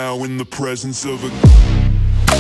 now in the presence of a...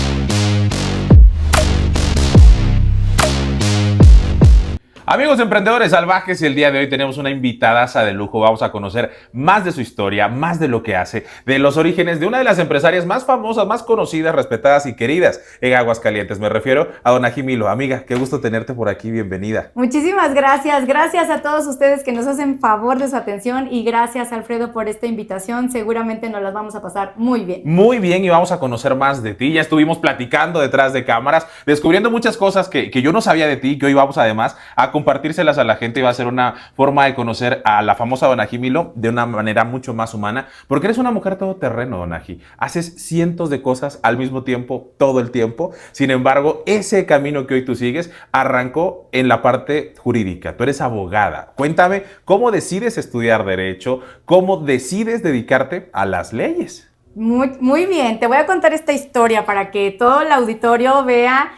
Amigos emprendedores salvajes, el día de hoy tenemos una invitadaza de lujo. Vamos a conocer más de su historia, más de lo que hace, de los orígenes de una de las empresarias más famosas, más conocidas, respetadas y queridas en Aguascalientes. Me refiero a Donají Milo. Amiga, qué gusto tenerte por aquí, bienvenida. Muchísimas gracias. Gracias a todos ustedes que nos hacen favor de su atención y gracias, Alfredo, por esta invitación. Seguramente nos las vamos a pasar muy bien. Muy bien, y vamos a conocer más de ti. Ya estuvimos platicando detrás de cámaras, descubriendo muchas cosas que yo no sabía de ti, que hoy vamos además a compartírselas a la gente y va a ser una forma de conocer a la famosa Donají Milo de una manera mucho más humana, porque eres una mujer todoterreno, Donají. Haces cientos de cosas al mismo tiempo, todo el tiempo. Sin embargo, ese camino que hoy tú sigues arrancó en la parte jurídica. Tú eres abogada. Cuéntame, ¿cómo decides estudiar Derecho? ¿Cómo decides dedicarte a las leyes? Muy bien, te voy a contar esta historia para que todo el auditorio vea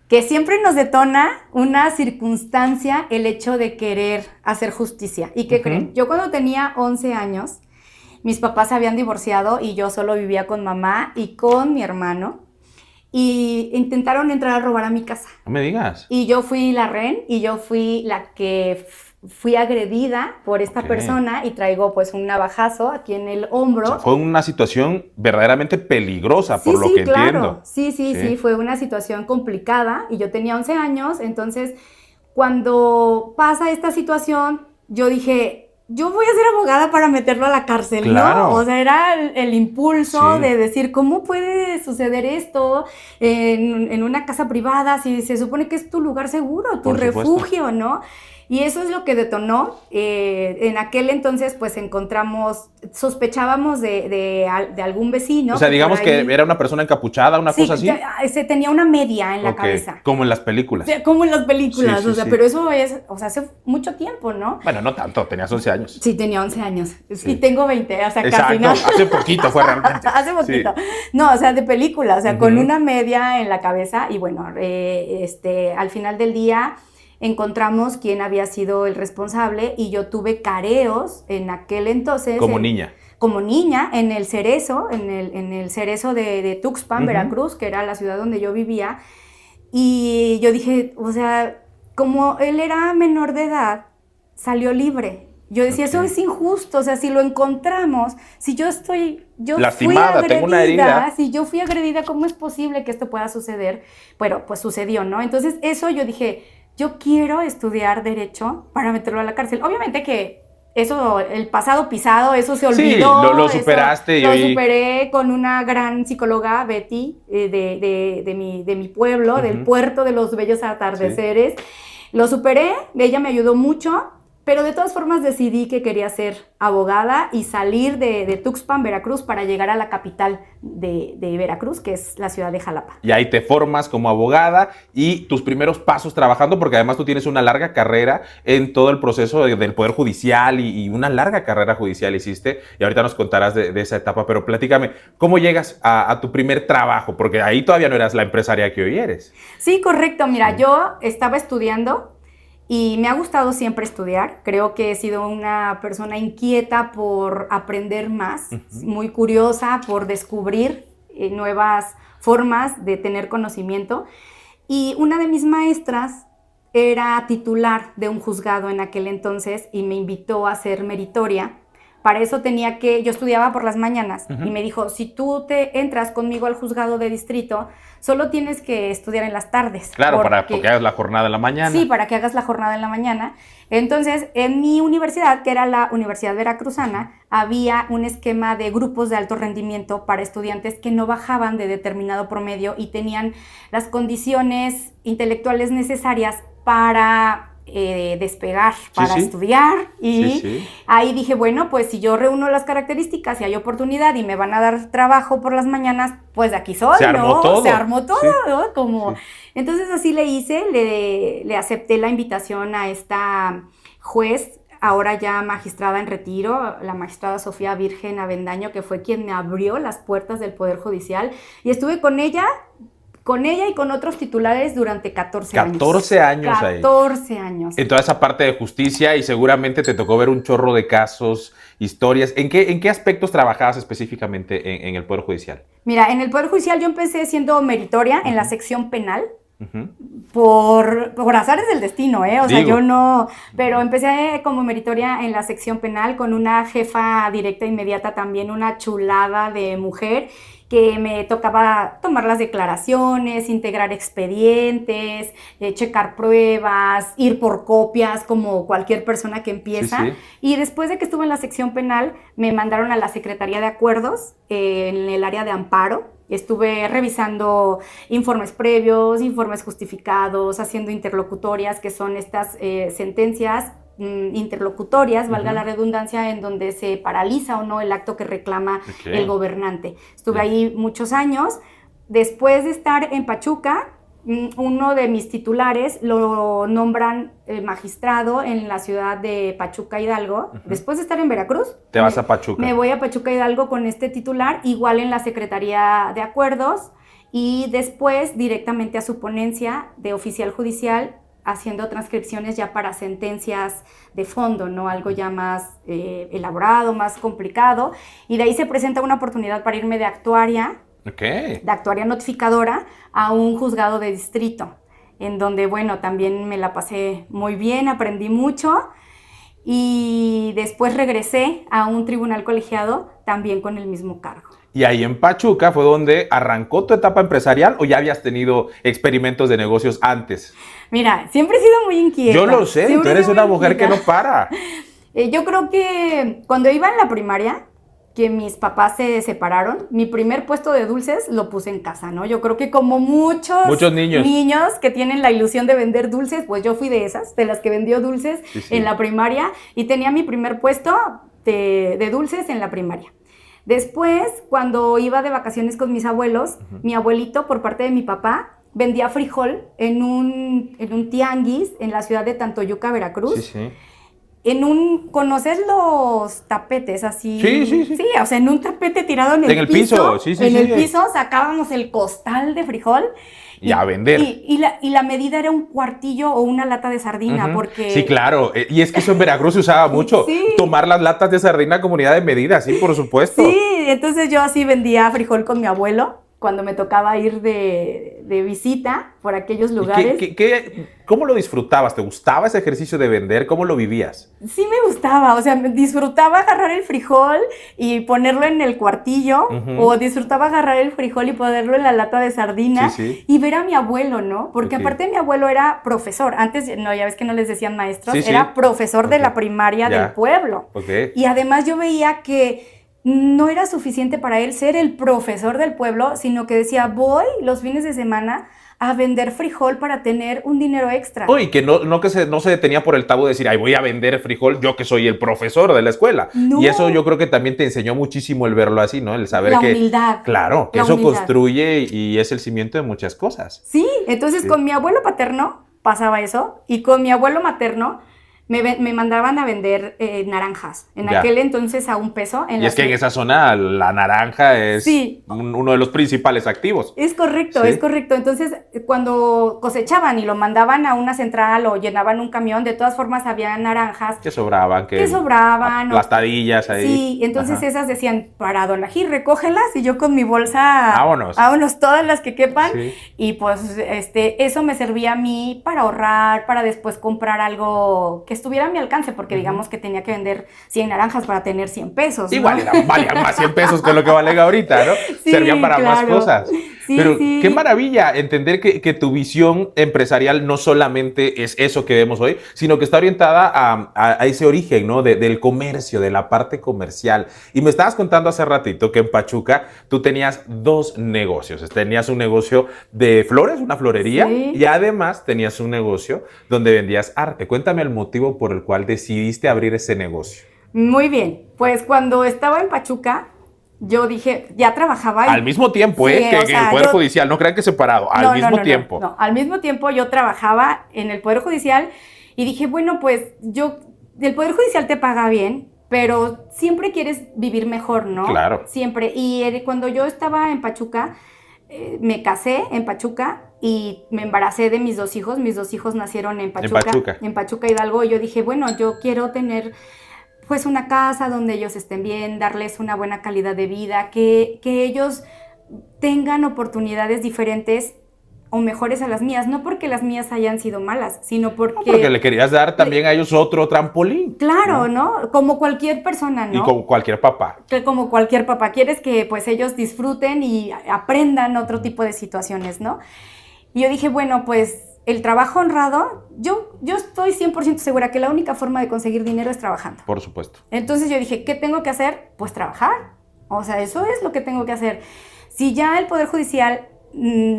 que siempre nos detona una circunstancia el hecho de querer hacer justicia. ¿Y qué creen? Yo cuando tenía 11 años, mis papás se habían divorciado y yo solo vivía con mamá y con mi hermano. Y intentaron entrar a robar a mi casa. No me digas. Y yo fui la rehén y yo fui la que fui agredida por esta persona y traigo pues un navajazo aquí en el hombro. O sea, fue una situación verdaderamente peligrosa, Sí, por lo sí, que claro. entiendo. Sí, fue una situación complicada y yo tenía 11 años, entonces cuando pasa esta situación, yo dije, yo voy a ser abogada para meterlo a la cárcel, Claro. ¿no? O sea, era el impulso Sí. de decir, ¿cómo puede suceder esto en una casa privada si se supone que es tu lugar seguro, tu Por supuesto. refugio, ¿no? Y eso es lo que detonó. En aquel entonces, pues sospechábamos de algún vecino. O sea, digamos que por ahí- era una persona encapuchada, una cosa así. Se tenía una media en la Ok, cabeza. como en las películas. O sea, como en las películas, Sí, sí, sí. pero eso es, hace mucho tiempo, ¿no? Bueno, no tanto, tenías 11 años. Sí, tenía 11 años. Sí. Y tengo 20, o sea, casi Exacto, nada. hace poquito fue realmente. Hace poquito. Sí. No, o sea, de película, o sea, Ujú. con una media en la cabeza. Y bueno, al final del día encontramos quién había sido el responsable y yo tuve careos en aquel entonces. Como niña. Como niña, en el Cerezo, en el Cerezo de Tuxpan, Ujú. Veracruz, que era la ciudad donde yo vivía. Y yo dije, o sea, como él era menor de edad, salió libre. Yo decía, Ok. eso es injusto, o sea, si lo encontramos, si yo Lastimada, fui tengo una herida. si yo fui agredida, ¿cómo es posible que esto pueda suceder? Bueno, pues sucedió, ¿no? Entonces, eso yo dije, yo quiero estudiar Derecho para meterlo a la cárcel. Obviamente que eso, el pasado pisado, eso se Sí, olvidó. lo eso superaste y lo hoy- superé con una gran psicóloga, Betty, de mi pueblo, del Ujú. puerto de los bellos atardeceres. Lo superé, ella me ayudó mucho, pero de todas formas decidí que quería ser abogada y salir de Tuxpan, Veracruz, para llegar a la capital de Veracruz, que es la ciudad de Jalapa. Y ahí te formas como abogada y tus primeros pasos trabajando, porque además tú tienes una larga carrera en todo el proceso del Poder Judicial y una larga carrera judicial hiciste. Y ahorita nos contarás de esa etapa, pero platícame, ¿cómo llegas a tu primer trabajo? Porque ahí todavía no eras la empresaria que hoy eres. Sí, correcto. Mira, yo estaba estudiando y me ha gustado siempre estudiar. Creo que he sido una persona inquieta por aprender más, muy curiosa por descubrir nuevas formas de tener conocimiento. Y una de mis maestras era titular de un juzgado en aquel entonces y me invitó a ser meritoria. Para eso yo estudiaba por las mañanas y me dijo, si tú te entras conmigo al juzgado de distrito, solo tienes que estudiar en las tardes. Claro, porque hagas la jornada en la mañana. Sí, para que hagas la jornada en la mañana. Entonces, en mi universidad, que era la Universidad Veracruzana, había un esquema de grupos de alto rendimiento para estudiantes que no bajaban de determinado promedio y tenían las condiciones intelectuales necesarias para despegar, para sí. estudiar. Y Sí. ahí dije, bueno, pues si yo reúno las características y hay oportunidad y me van a dar trabajo por las mañanas, pues de aquí soy, Se armó ¿no? todo. Se armó todo, Sí. ¿no? Como... Sí. Entonces así le hice, le acepté la invitación a esta juez, ahora ya magistrada en retiro, la magistrada Sofía Virgen Avendaño, que fue quien me abrió las puertas del Poder Judicial, y estuve con ella con ella y con otros titulares durante 14 años. 14 años ahí. 14 años. En toda esa parte de justicia y seguramente te tocó ver un chorro de casos, historias. ¿En qué aspectos trabajabas específicamente en el Poder Judicial? Mira, en el Poder Judicial yo empecé siendo meritoria en la sección penal. Por azares del destino, o sea, yo no, pero empecé como meritoria en la sección penal con una jefa directa inmediata también, una chulada de mujer, que me tocaba tomar las declaraciones, integrar expedientes, checar pruebas, ir por copias como cualquier persona que empieza. Sí, sí. Y después de que estuve en la sección penal, me mandaron a la Secretaría de Acuerdos en el área de amparo. Estuve revisando informes previos, informes justificados, haciendo interlocutorias, que son estas sentencias interlocutorias, valga la redundancia, en donde se paraliza o no el acto que reclama el gobernante. Estuve ahí muchos años. Después de estar en Pachuca, uno de mis titulares lo nombran magistrado en la ciudad de Pachuca, Hidalgo. Después de estar en Veracruz, te vas a Pachuca. Me voy a Pachuca, Hidalgo con este titular, igual en la Secretaría de Acuerdos, y después directamente a su ponencia de oficial judicial, haciendo transcripciones ya para sentencias de fondo, ¿no? Algo ya más elaborado, más complicado. Y de ahí se presenta una oportunidad para irme de actuaria, de actuaria notificadora, a un juzgado de distrito, en donde, bueno, también me la pasé muy bien, aprendí mucho, y después regresé a un tribunal colegiado también con el mismo cargo. Y ahí en Pachuca fue donde arrancó tu etapa empresarial, ¿o ya habías tenido experimentos de negocios antes? Mira, siempre he sido muy inquieta. Yo lo sé, tú eres una mujer que no para. Yo creo que cuando iba en la primaria, que mis papás se separaron, mi primer puesto de dulces lo puse en casa, ¿no? Yo creo que como muchos niños que tienen la ilusión de vender dulces, pues yo fui de esas, de las que vendió dulces en la primaria, y tenía mi primer puesto de dulces en la primaria. Después, cuando iba de vacaciones con mis abuelos, mi abuelito, por parte de mi papá, vendía frijol en un tianguis en la ciudad de Tantoyuca, Veracruz. ¿Conoces los tapetes así? Sí, o sea, en un tapete tirado en el piso. En el piso sacábamos el costal de frijol. Y a vender. Y la medida era un cuartillo o una lata de sardina, porque... Sí, claro. Y es que eso en Veracruz se usaba mucho. Tomar las latas de sardina como unidad de medida, sí, por supuesto. Sí, entonces yo así vendía frijol con mi abuelo cuando me tocaba ir de visita por aquellos lugares. ¿Cómo lo disfrutabas? ¿Te gustaba ese ejercicio de vender? ¿Cómo lo vivías? Sí me gustaba, o sea, disfrutaba agarrar el frijol y ponerlo en el cuartillo, o disfrutaba agarrar el frijol y ponerlo en la lata de sardina y ver a mi abuelo, ¿no? Porque aparte mi abuelo era profesor, antes, no, ya ves que no les decían maestros, era profesor de la primaria del pueblo. Y además yo veía que no era suficiente para él ser el profesor del pueblo, sino que decía, voy los fines de semana a vender frijol para tener un dinero extra. Y que no se detenía por el tabú de decir, ay, voy a vender frijol, yo que soy el profesor de la escuela. No. Y eso yo creo que también te enseñó muchísimo el verlo así, ¿no? El saber que... La humildad. Claro, que eso construye y es el cimiento de muchas cosas. Sí, entonces con mi abuelo paterno pasaba eso, y con mi abuelo materno me mandaban a vender naranjas. En aquel entonces a $1. Y es que en esa zona la naranja es uno de los principales activos. Es correcto, es correcto. Entonces, cuando cosechaban y lo mandaban a una central o llenaban un camión, de todas formas había naranjas. Que sobraban. Aplastadillas ahí. Sí, entonces esas decían, para Don Ají, recógelas, y yo con mi bolsa, vámonos todas las que quepan. Y pues eso me servía a mí para ahorrar, para después comprar algo que estuviera a mi alcance, porque digamos que tenía que vender 100 naranjas para tener 100 pesos, ¿no? Igual valían más 100 pesos con lo que valen ahorita, ¿no? Servían para más cosas. Pero qué maravilla entender que tu visión empresarial no solamente es eso que vemos hoy, sino que está orientada a ese origen, ¿no? Del comercio, de la parte comercial. Y me estabas contando hace ratito que en Pachuca tú tenías 2 negocios. Tenías un negocio de flores, una florería, y además tenías un negocio donde vendías arte. Cuéntame el motivo por el cual decidiste abrir ese negocio. Muy bien, pues cuando estaba en Pachuca, yo dije, ya trabajaba. Al mismo tiempo, que en el Poder Judicial, no crean que separado, al mismo tiempo. No, al mismo tiempo yo trabajaba en el Poder Judicial y dije, bueno, pues el Poder Judicial te paga bien, pero siempre quieres vivir mejor, ¿no? Claro. Siempre. Y cuando yo estaba en Pachuca, me casé en Pachuca y me embaracé de mis 2 hijos. Mis 2 hijos nacieron en Pachuca. En Pachuca, Hidalgo. Y yo dije, bueno, yo quiero tener pues una casa donde ellos estén bien, darles una buena calidad de vida, que ellos tengan oportunidades diferentes o mejores a las mías, no porque las mías hayan sido malas, sino porque le querías dar también a ellos otro trampolín. Claro, ¿no? Como cualquier persona, ¿no? Y como cualquier papá. Que como cualquier papá, quieres que pues ellos disfruten y aprendan otro tipo de situaciones, ¿no? Y yo dije, bueno, pues el trabajo honrado, yo estoy 100% segura que la única forma de conseguir dinero es trabajando. Por supuesto. Entonces yo dije, ¿qué tengo que hacer? Pues trabajar. O sea, eso es lo que tengo que hacer. Si ya el Poder Judicial,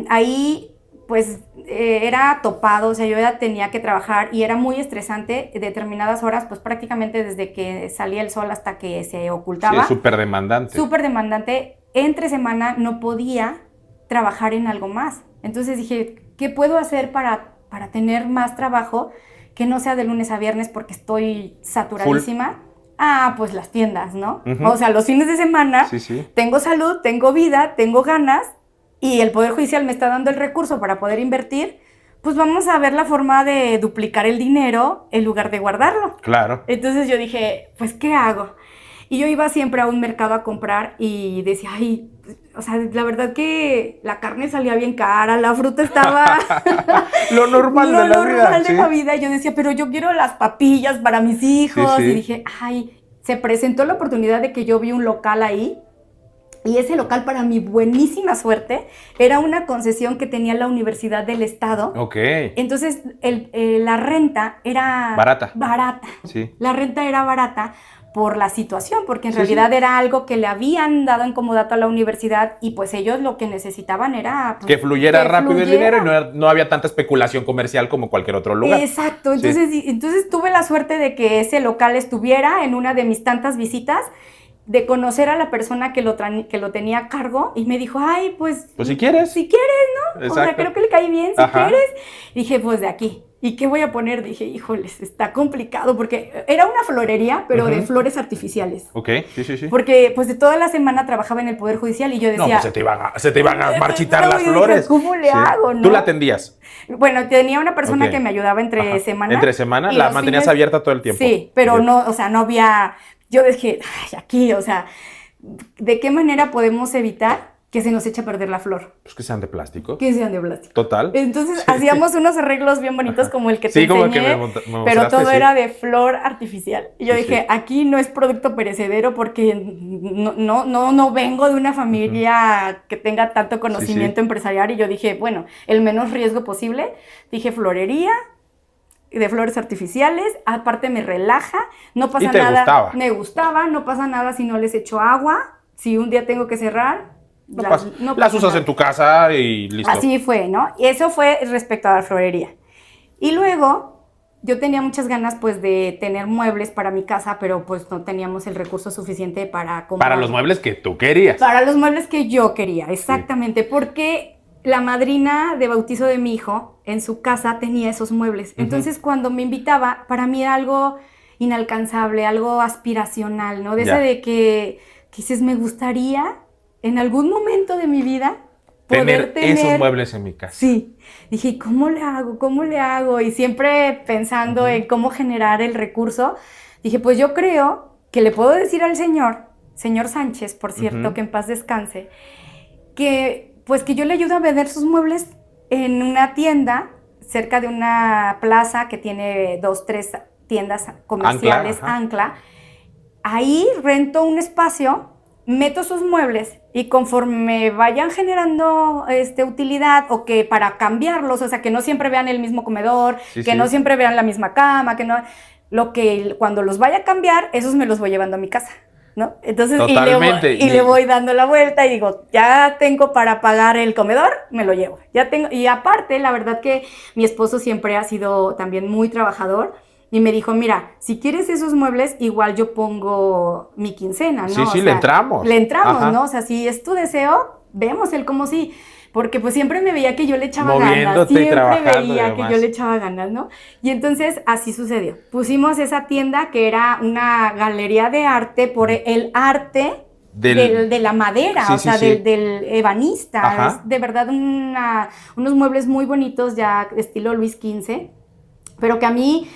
ahí pues era topado, o sea, yo ya tenía que trabajar y era muy estresante determinadas horas, pues prácticamente desde que salía el sol hasta que se ocultaba. Sí, súper demandante. Súper demandante. Entre semana no podía trabajar en algo más. Entonces dije, ¿qué puedo hacer para tener más trabajo que no sea de lunes a viernes porque estoy saturadísima? Full. Ah, pues las tiendas, ¿no? O sea, los fines de semana tengo salud, tengo vida, tengo ganas y el Poder Judicial me está dando el recurso para poder invertir, pues vamos a ver la forma de duplicar el dinero en lugar de guardarlo. Claro. Entonces yo dije, pues, ¿qué hago? Y yo iba siempre a un mercado a comprar y decía, ay, o sea, la verdad que la carne salía bien cara, la fruta estaba... lo normal de la vida. Lo normal de la vida. Y yo decía, pero yo quiero las papillas para mis hijos. Y dije, ay, se presentó la oportunidad de que yo vi un local ahí. Y ese local, para mi buenísima suerte, era una concesión que tenía la Universidad del Estado. Ok. Entonces, la renta era... Barata. Sí. La renta era barata por la situación, porque en realidad era algo que le habían dado en comodato a la universidad y pues ellos lo que necesitaban era... Pues, que fluyera rápido el dinero y no había tanta especulación comercial como cualquier otro lugar. Exacto. Entonces tuve la suerte de que ese local estuviera en una de mis tantas visitas, de conocer a la persona que lo tenía a cargo y me dijo, ay, pues si quieres. Si quieres, ¿no? Exacto. O sea, creo que le caí bien, si quieres. Dije, pues de aquí. ¿Y qué voy a poner? Dije, híjoles, está complicado porque era una florería, pero de flores artificiales. Ok, sí. Porque pues de toda la semana trabajaba en el Poder Judicial y yo decía... No, pues se te iban a marchitar las flores. Dije, ¿cómo le hago, no? ¿Tú la atendías? Bueno, tenía una persona que me ayudaba entre semana. ¿Entre semana? ¿La mantenías abierta todo el tiempo? Sí, pero no, o sea, no había... Yo dije, ay, aquí, o sea, ¿de qué manera podemos evitar que se nos eche a perder la flor? Pues que sean de plástico. Que sean de plástico. Total. Entonces hacíamos unos arreglos bien bonitos como el que te como enseñé, el que me pero todo era de flor artificial. Y yo dije, aquí no es producto perecedero porque no vengo de una familia que tenga tanto conocimiento empresarial. Y yo dije, bueno, el menos riesgo posible. Dije, florería de flores artificiales, aparte me relaja, no pasa nada. Gustaba. Me gustaba, no pasa nada si no les echo agua, si un día tengo que cerrar, las usas en tu casa y listo. Así fue, ¿no? Y eso fue respecto a la florería. Y luego, yo tenía muchas ganas, pues, de tener muebles para mi casa, pero, pues, no teníamos el recurso suficiente para comprar. Para los muebles que tú querías. Para los muebles que yo quería, exactamente, porque la madrina de bautizo de mi hijo, en su casa, tenía esos muebles. Entonces, cuando me invitaba, para mí era algo inalcanzable, algo aspiracional, ¿no? De ese de que dices, me gustaría en algún momento de mi vida poder tener esos muebles en mi casa. Sí. Dije, ¿cómo le hago? ¿Cómo le hago? Y siempre pensando en cómo generar el recurso, dije, pues yo creo que le puedo decir al señor Sánchez, por cierto, que en paz descanse, que pues que yo le ayudo a vender sus muebles en una tienda cerca de una plaza que tiene 2, 3 tiendas comerciales, Ancla. Ahí rento un espacio, meto sus muebles y conforme vayan generando utilidad o que para cambiarlos, o sea, que no siempre vean el mismo comedor, no siempre vean la misma cama, cuando los vaya a cambiar, esos me los voy llevando a mi casa, ¿no? Entonces, le voy dando la vuelta y digo, ya tengo para pagar el comedor, me lo llevo. Ya tengo, y aparte, la verdad que mi esposo siempre ha sido también muy trabajador. Y me dijo, mira, si quieres esos muebles, igual yo pongo mi quincena, ¿no? Sí, le entramos. Le entramos, ¿no? O sea, si es tu deseo, vemos el cómo sí. Porque pues siempre me veía que yo le echaba ganas. Siempre veía que yo le echaba ganas, ¿no? Y entonces así sucedió. Pusimos esa tienda que era una galería de arte por el arte de la madera, sí, o sea, sí. del ebanista. Ajá. Es de verdad unos muebles muy bonitos ya estilo Luis XV, pero que a mí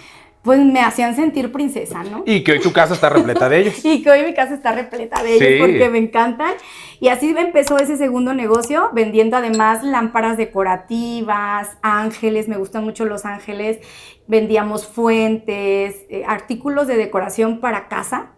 pues me hacían sentir princesa, ¿no? Y que hoy tu casa está repleta de ellos. Y que hoy mi casa está repleta de ellos porque me encantan. Y así empezó ese segundo negocio, vendiendo además lámparas decorativas, ángeles, me gustan mucho los ángeles. Vendíamos fuentes, artículos de decoración para casa.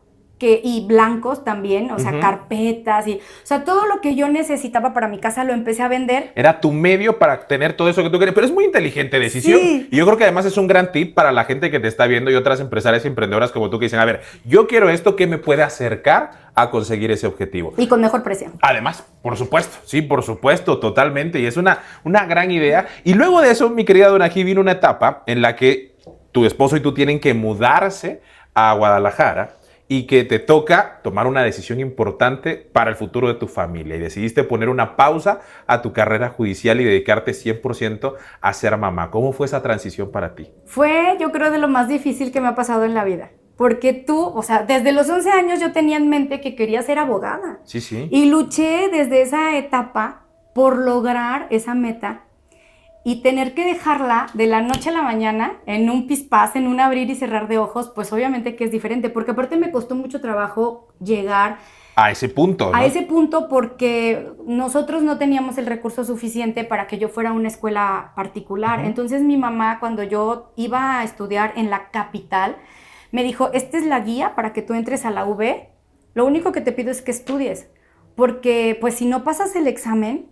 Y blancos también, o sea, carpetas, o sea, todo lo que yo necesitaba para mi casa lo empecé a vender. Era tu medio para tener todo eso que tú querías, pero es muy inteligente decisión. Sí. Y yo creo que además es un gran tip para la gente que te está viendo y otras empresarias y emprendedoras como tú que dicen, a ver, yo quiero esto, ¿qué me puede acercar a conseguir ese objetivo? Y con mejor precio. Además, por supuesto, sí, por supuesto, totalmente. Y es una gran idea. Y luego de eso, mi querida Donají, vino una etapa en la que tu esposo y tú tienen que mudarse a Guadalajara y que te toca tomar una decisión importante para el futuro de tu familia y decidiste poner una pausa a tu carrera judicial y dedicarte 100% a ser mamá. ¿Cómo fue esa transición para ti? Fue, yo creo, de lo más difícil que me ha pasado en la vida. Porque tú, o sea, desde los 11 años yo tenía en mente que quería ser abogada. Sí, sí. Y luché desde esa etapa por lograr esa meta y tener que dejarla de la noche a la mañana en un pispás, en un abrir y cerrar de ojos, pues obviamente que es diferente, porque aparte me costó mucho trabajo llegar a ese punto, ¿no? A ese punto porque nosotros no teníamos el recurso suficiente para que yo fuera a una escuela particular. Entonces mi mamá, cuando yo iba a estudiar en la capital, me dijo, esta es la guía para que tú entres a la UB, lo único que te pido es que estudies, porque pues si no pasas el examen,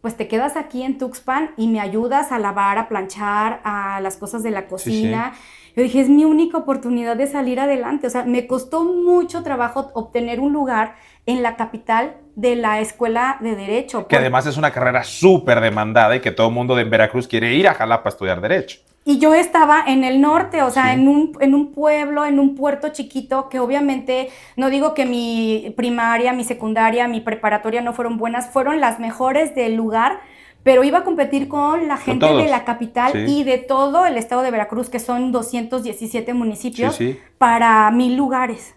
pues te quedas aquí en Tuxpan y me ayudas a lavar, a planchar, a las cosas de la cocina. Sí, sí. Yo dije, es mi única oportunidad de salir adelante. O sea, me costó mucho trabajo obtener un lugar en la capital de la escuela de Derecho. Que además es una carrera súper demandada y que todo el mundo de Veracruz quiere ir a Jalapa a estudiar Derecho. Y yo estaba en el norte, o sea, sí, en un pueblo, en un puerto chiquito, que obviamente, no digo que mi primaria, mi secundaria, mi preparatoria no fueron buenas, fueron las mejores del lugar, pero iba a competir con la gente de la capital, sí, y de todo el estado de Veracruz, que son 217 municipios, sí, sí, para 1000 lugares.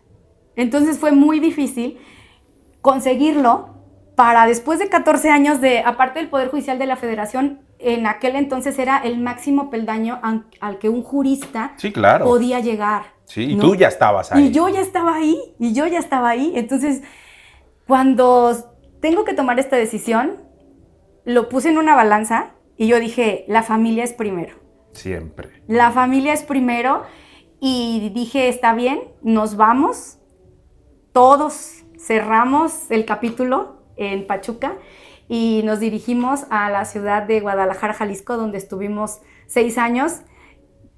Entonces fue muy difícil conseguirlo para después de 14 años de, aparte del Poder Judicial de la Federación, en aquel entonces era el máximo peldaño al que un jurista, sí, claro, podía llegar. Sí, y ¿no? Tú ya estabas ahí. Y yo ya estaba ahí. Entonces, cuando tengo que tomar esta decisión, lo puse en una balanza y yo dije, la familia es primero. Siempre. La familia es primero y dije, está bien, nos vamos, todos cerramos el capítulo en Pachuca y nos dirigimos a la ciudad de Guadalajara, Jalisco, donde estuvimos 6 años.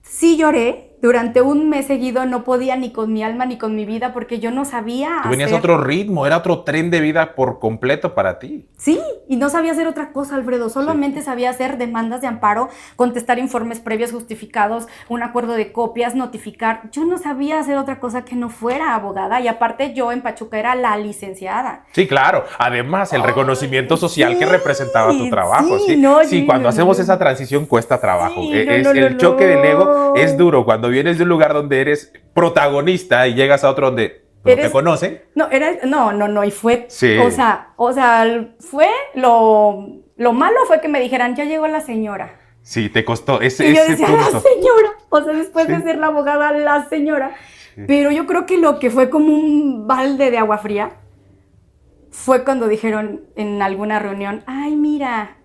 Sí lloré, durante un mes seguido no podía ni con mi alma ni con mi vida porque yo no sabía Tú venías a otro ritmo, era otro tren de vida por completo para ti. Sí, y no sabía hacer otra cosa, Alfredo, solamente sí, sabía hacer demandas de amparo, contestar informes previos justificados, un acuerdo de copias, notificar. Yo no sabía hacer otra cosa que no fuera abogada y aparte yo en Pachuca era la licenciada. Sí, claro, además el reconocimiento social, sí, que representaba tu trabajo. Sí, sí, no, sí, cuando hacemos esa transición cuesta trabajo. Sí, el choque del ego es duro cuando vienes de un lugar donde eres protagonista y llegas a otro donde no te conocen. No, y fue, sí, o sea, fue lo malo fue que me dijeran, ya llegó la señora. Sí, te costó ese y yo decía, punto. La señora, o sea, después sí, de ser la abogada, la señora. Sí. Pero yo creo que lo que fue como un balde de agua fría fue cuando dijeron en alguna reunión, ay, mira,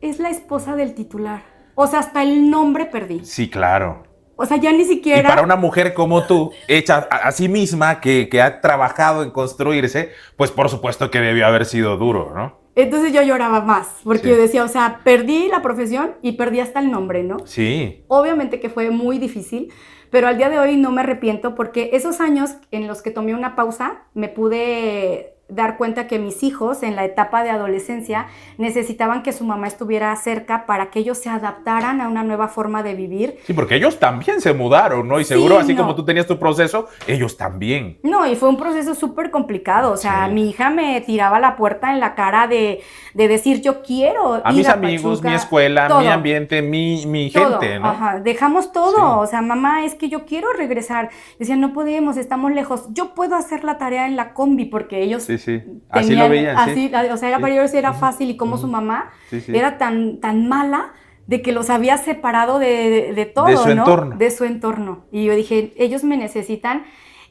es la esposa del titular. O sea, hasta el nombre perdí. Sí, claro. O sea, ya ni siquiera... Y para una mujer como tú, hecha a sí misma, que ha trabajado en construirse, pues por supuesto que debió haber sido duro, ¿no? Entonces yo lloraba más, porque sí, yo decía, o sea, perdí la profesión y perdí hasta el nombre, ¿no? Sí. Obviamente que fue muy difícil, pero al día de hoy no me arrepiento porque esos años en los que tomé una pausa, me pude dar cuenta que mis hijos en la etapa de adolescencia necesitaban que su mamá estuviera cerca para que ellos se adaptaran a una nueva forma de vivir. Sí, porque ellos también se mudaron, ¿no? Y seguro, sí, así como tú tenías tu proceso, ellos también. No, y fue un proceso súper complicado. O sea, sí, mi hija me tiraba la puerta en la cara de decir, yo quiero a ir mis amigos, Pachuca, mi escuela, todo, mi ambiente, mi todo, gente, ¿no? Ajá, dejamos todo. Sí. O sea, mamá, es que yo quiero regresar. Decían, no podemos, estamos lejos. Yo puedo hacer la tarea en la combi porque ellos... Sí, Sí, sí. Así lo veían, así, sí. o sea, para ellos era fácil y como su mamá era tan mala de que los había separado de todo, de su ¿no? entorno. De su entorno. Y yo dije, ellos me necesitan.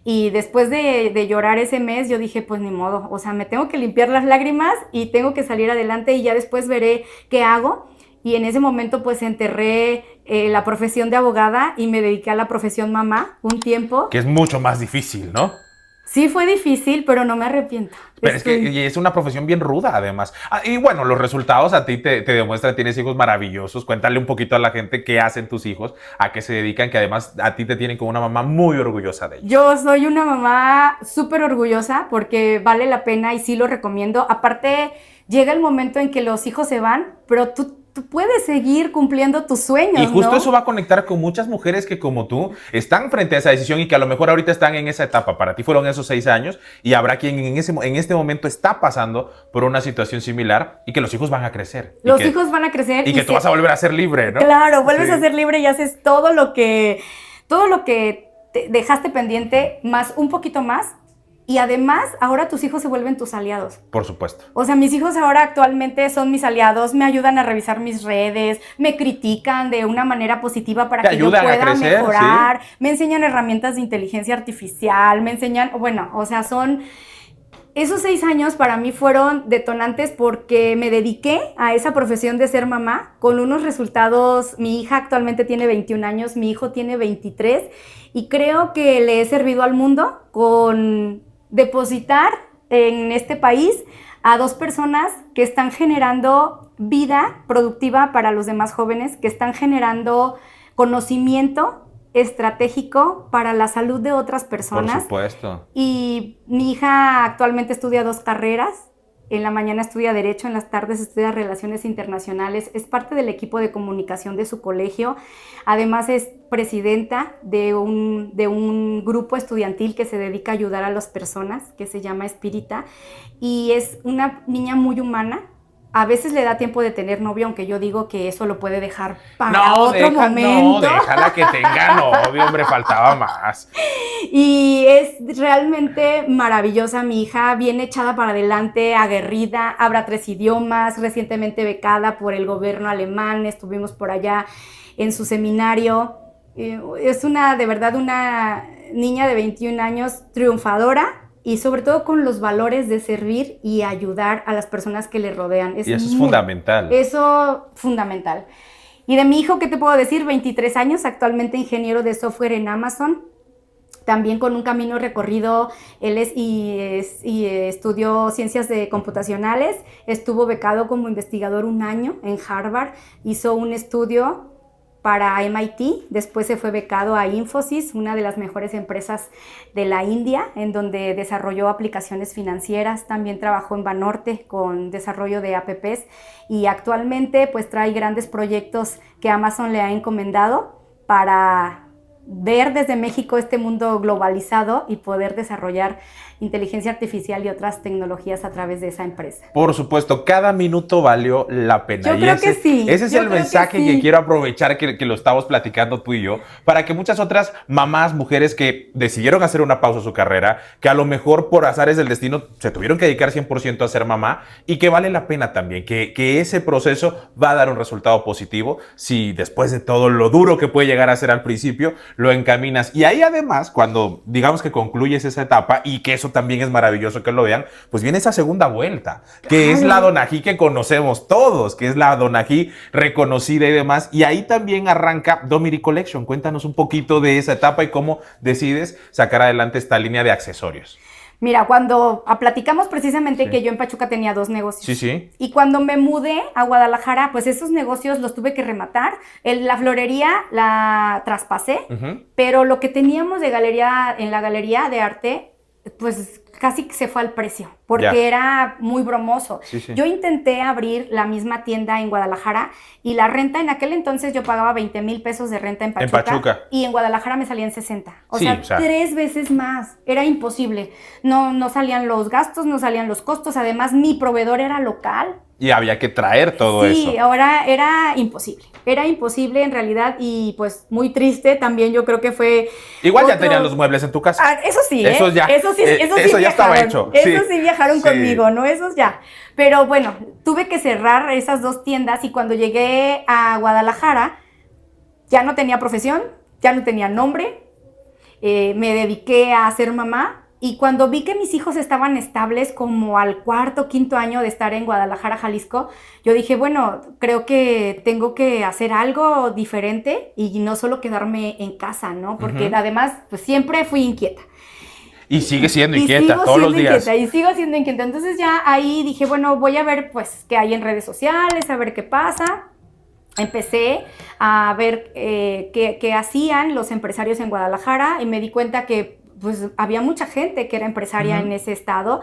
Y después de llorar ese mes, yo dije, pues ni modo, o sea, me tengo que limpiar las lágrimas y tengo que salir adelante y ya después veré qué hago. Y en ese momento pues enterré la profesión de abogada y me dediqué a la profesión mamá un tiempo. Que es mucho más difícil, ¿no? Sí fue difícil, pero no me arrepiento. Pero es que es una profesión bien ruda, además. Y bueno, los resultados a ti te demuestran, tienes hijos maravillosos. Cuéntale un poquito a la gente qué hacen tus hijos, a qué se dedican, que además a ti te tienen como una mamá muy orgullosa de ellos. Yo soy una mamá súper orgullosa porque vale la pena y sí lo recomiendo. Aparte, llega el momento en que los hijos se van, pero tú puedes seguir cumpliendo tus sueños, y justo ¿no? eso va a conectar con muchas mujeres que como tú están frente a esa decisión y que a lo mejor ahorita están en esa etapa. Para ti fueron esos 6 años y habrá quien en este momento está pasando por una situación similar y que los hijos van a crecer. Los hijos van a crecer. Y que tú vas a volver a ser libre, ¿no? Claro, vuelves a ser libre y haces todo lo que te dejaste pendiente, más un poquito más. Y además, ahora tus hijos se vuelven tus aliados. Por supuesto. O sea, mis hijos ahora actualmente son mis aliados, me ayudan a revisar mis redes, me critican de una manera positiva para que yo pueda mejorar, ¿sí? Me enseñan herramientas de inteligencia artificial, me enseñan, bueno, o sea, esos 6 años para mí fueron detonantes porque me dediqué a esa profesión de ser mamá con unos resultados. Mi hija actualmente tiene 21 años, mi hijo tiene 23 y creo que le he servido al mundo con depositar en este país a 2 personas que están generando vida productiva para los demás jóvenes, que están generando conocimiento estratégico para la salud de otras personas. Por supuesto. Y mi hija actualmente estudia 2 carreras. En la mañana estudia Derecho, en las tardes estudia Relaciones Internacionales. Es parte del equipo de comunicación de su colegio. Además es presidenta de un grupo estudiantil que se dedica a ayudar a las personas, que se llama Espírita. Y es una niña muy humana. A veces le da tiempo de tener novio, aunque yo digo que eso lo puede dejar para otro momento. No, déjala que tenga novio, hombre, faltaba más. Y es realmente maravillosa mi hija, bien echada para adelante, aguerrida, habla 3 idiomas, recientemente becada por el gobierno alemán, estuvimos por allá en su seminario. Es de verdad una niña de 21 años triunfadora. Y sobre todo con los valores de servir y ayudar a las personas que le rodean. Y eso es fundamental. Eso fundamental. Y de mi hijo, ¿qué te puedo decir? 23 años, actualmente ingeniero de software en Amazon. También con un camino recorrido, él estudió ciencias computacionales, estuvo becado como investigador 1 año en Harvard, hizo un estudio para MIT, después se fue becado a Infosys, una de las mejores empresas de la India, en donde desarrolló aplicaciones financieras, también trabajó en Banorte con desarrollo de apps y actualmente pues trae grandes proyectos que Amazon le ha encomendado para ver desde México este mundo globalizado y poder desarrollar inteligencia artificial y otras tecnologías a través de esa empresa. Por supuesto, cada minuto valió la pena. Yo creo que sí. Ese es el mensaje que quiero aprovechar que lo estamos platicando tú y yo, para que muchas otras mamás, mujeres que decidieron hacer una pausa a su carrera, que a lo mejor por azares del destino se tuvieron que dedicar 100% a ser mamá y que vale la pena también, que ese proceso va a dar un resultado positivo si después de todo lo duro que puede llegar a ser al principio, lo encaminas. Y ahí además, cuando digamos que concluyes esa etapa y que eso también es maravilloso que lo vean, pues viene esa segunda vuelta, que es la Donají que conocemos todos, que es la Donají reconocida y demás. Y ahí también arranca Domiri Collection. Cuéntanos un poquito de esa etapa y cómo decides sacar adelante esta línea de accesorios. Mira, cuando platicamos precisamente que yo en Pachuca tenía 2 negocios. Sí, sí. Y cuando me mudé a Guadalajara, pues esos negocios los tuve que rematar. La florería la traspasé, pero lo que teníamos de galería, en la galería de arte, pues casi se fue al precio, porque era muy bromoso. Sí, sí. Yo intenté abrir la misma tienda en Guadalajara y la renta en aquel entonces yo pagaba 20,000 pesos de renta en Pachuca. Y en Guadalajara me salían 60. O sea, 3 veces más. Era imposible. No salían los gastos, no salían los costos. Además, mi proveedor era local. Y había que traer todo eso. Sí, ahora era imposible. Era imposible en realidad y pues muy triste también. Yo creo que fue... Igual ya tenían los muebles en tu casa. Eso sí, Eso ya. Eso sí ya estaba hecho. Esos sí viajaron conmigo, ¿no? Esos ya. Pero bueno, tuve que cerrar esas 2 tiendas y cuando llegué a Guadalajara, ya no tenía profesión, ya no tenía nombre, me dediqué a ser mamá. Y cuando vi que mis hijos estaban estables como al 4º, 5º año de estar en Guadalajara, Jalisco, yo dije, bueno, creo que tengo que hacer algo diferente y no solo quedarme en casa, ¿no? Porque además, pues siempre fui inquieta. Y sigue siendo inquieta todos los días. Y sigo siendo inquieta. Entonces ya ahí dije, bueno, voy a ver pues qué hay en redes sociales, a ver qué pasa. Empecé a ver qué hacían los empresarios en Guadalajara y me di cuenta que pues había mucha gente que era empresaria en ese estado.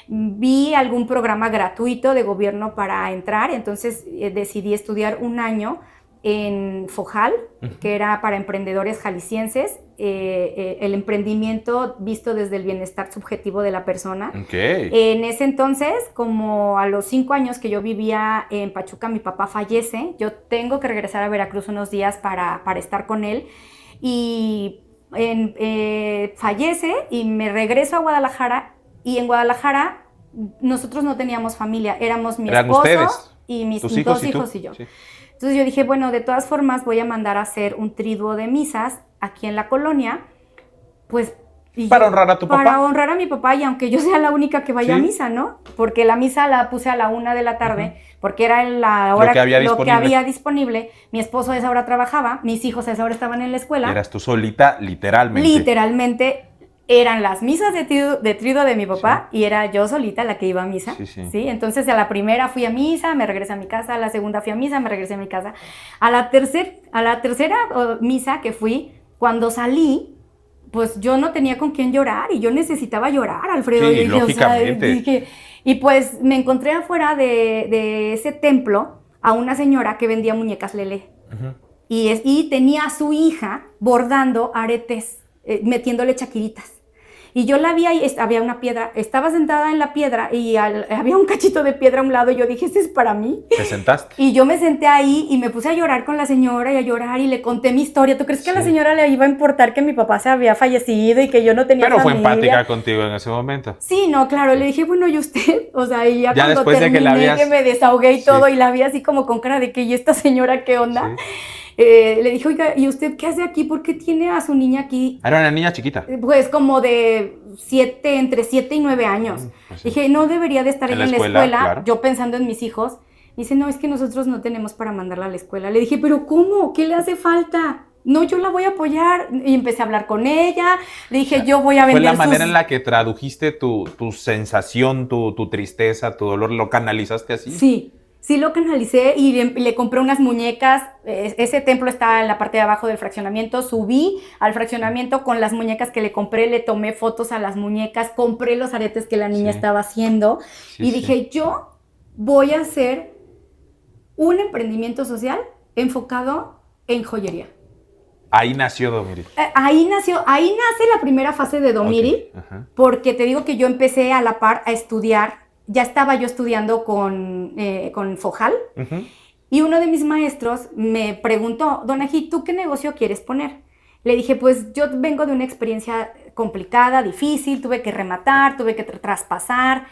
Vi algún programa gratuito de gobierno para entrar, entonces decidí estudiar 1 año en FOJAL, que era para emprendedores jaliscienses, el emprendimiento visto desde el bienestar subjetivo de la persona. Okay. En ese entonces, como a los 5 años que yo vivía en Pachuca, mi papá fallece, yo tengo que regresar a Veracruz unos días para estar con él, y fallece y me regreso a Guadalajara, y en Guadalajara nosotros no teníamos familia, éramos mi esposo ustedes, y mis tus 2 hijos y yo. Sí. Entonces yo dije, bueno, de todas formas voy a mandar a hacer un triduo de misas aquí en la colonia, pues... Para honrar a tu papá. Para honrar a mi papá, y aunque yo sea la única que vaya a misa, ¿no? Porque la misa la puse a la 1 de la tarde, porque era la hora lo que había disponible. Mi esposo a esa hora trabajaba, mis hijos a esa hora estaban en la escuela. Y eras tú solita, literalmente. Literalmente, eran las misas de triduo de mi papá, y era yo solita la que iba a misa. Sí. Entonces a la primera fui a misa, me regresé a mi casa, a la segunda fui a misa, me regresé a mi casa. A la tercera misa que fui, cuando salí, pues yo no tenía con quién llorar y yo necesitaba llorar, Alfredo. Sí, y dije, lógicamente. Y pues me encontré afuera de ese templo a una señora que vendía muñecas Lelé. Y tenía a su hija bordando aretes, metiéndole chaquiritas. Y yo la vi ahí, había una piedra, estaba sentada en la piedra y había un cachito de piedra a un lado, y yo dije, ¿este es para mí? ¿Te sentaste? Y yo me senté ahí y me puse a llorar con la señora y a llorar y le conté mi historia. ¿Tú crees que a la señora le iba a importar que mi papá se había fallecido y que yo no tenía familia? Pero fue empática contigo en ese momento. Sí, no, claro, le dije, bueno, ¿y usted? O sea, y ya cuando después terminé, de que la habías... que me desahogué y todo, y la vi así como con cara de que, ¿y esta señora qué onda? Sí. Le dije, oiga, ¿y usted qué hace aquí? ¿Por qué tiene a su niña aquí? Era una niña chiquita. Pues como de entre 7 y 9 años. Pues dije, no debería de estar ella en la escuela, claro. Yo pensando en mis hijos. Dice, no, es que nosotros no tenemos para mandarla a la escuela. Le dije, ¿pero cómo? ¿Qué le hace falta? No, yo la voy a apoyar. Y empecé a hablar con ella. Le dije, yo voy a vender. Fue la manera en la que tradujiste tu sensación, tu tristeza, tu dolor, ¿lo canalizaste así? Sí, lo canalicé y le compré unas muñecas. Ese templo está en la parte de abajo del fraccionamiento. Subí al fraccionamiento con las muñecas que le compré, le tomé fotos a las muñecas, compré los aretes que la niña estaba haciendo y dije, yo voy a hacer un emprendimiento social enfocado en joyería. Ahí nació Domiri. Ahí nace la primera fase de Domiri, porque te digo que yo empecé a la par a estudiar. Ya estaba yo estudiando con FOJAL, y uno de mis maestros me preguntó, Donají, ¿tú qué negocio quieres poner? Le dije, pues yo vengo de una experiencia complicada, difícil, tuve que rematar, tuve que traspasar,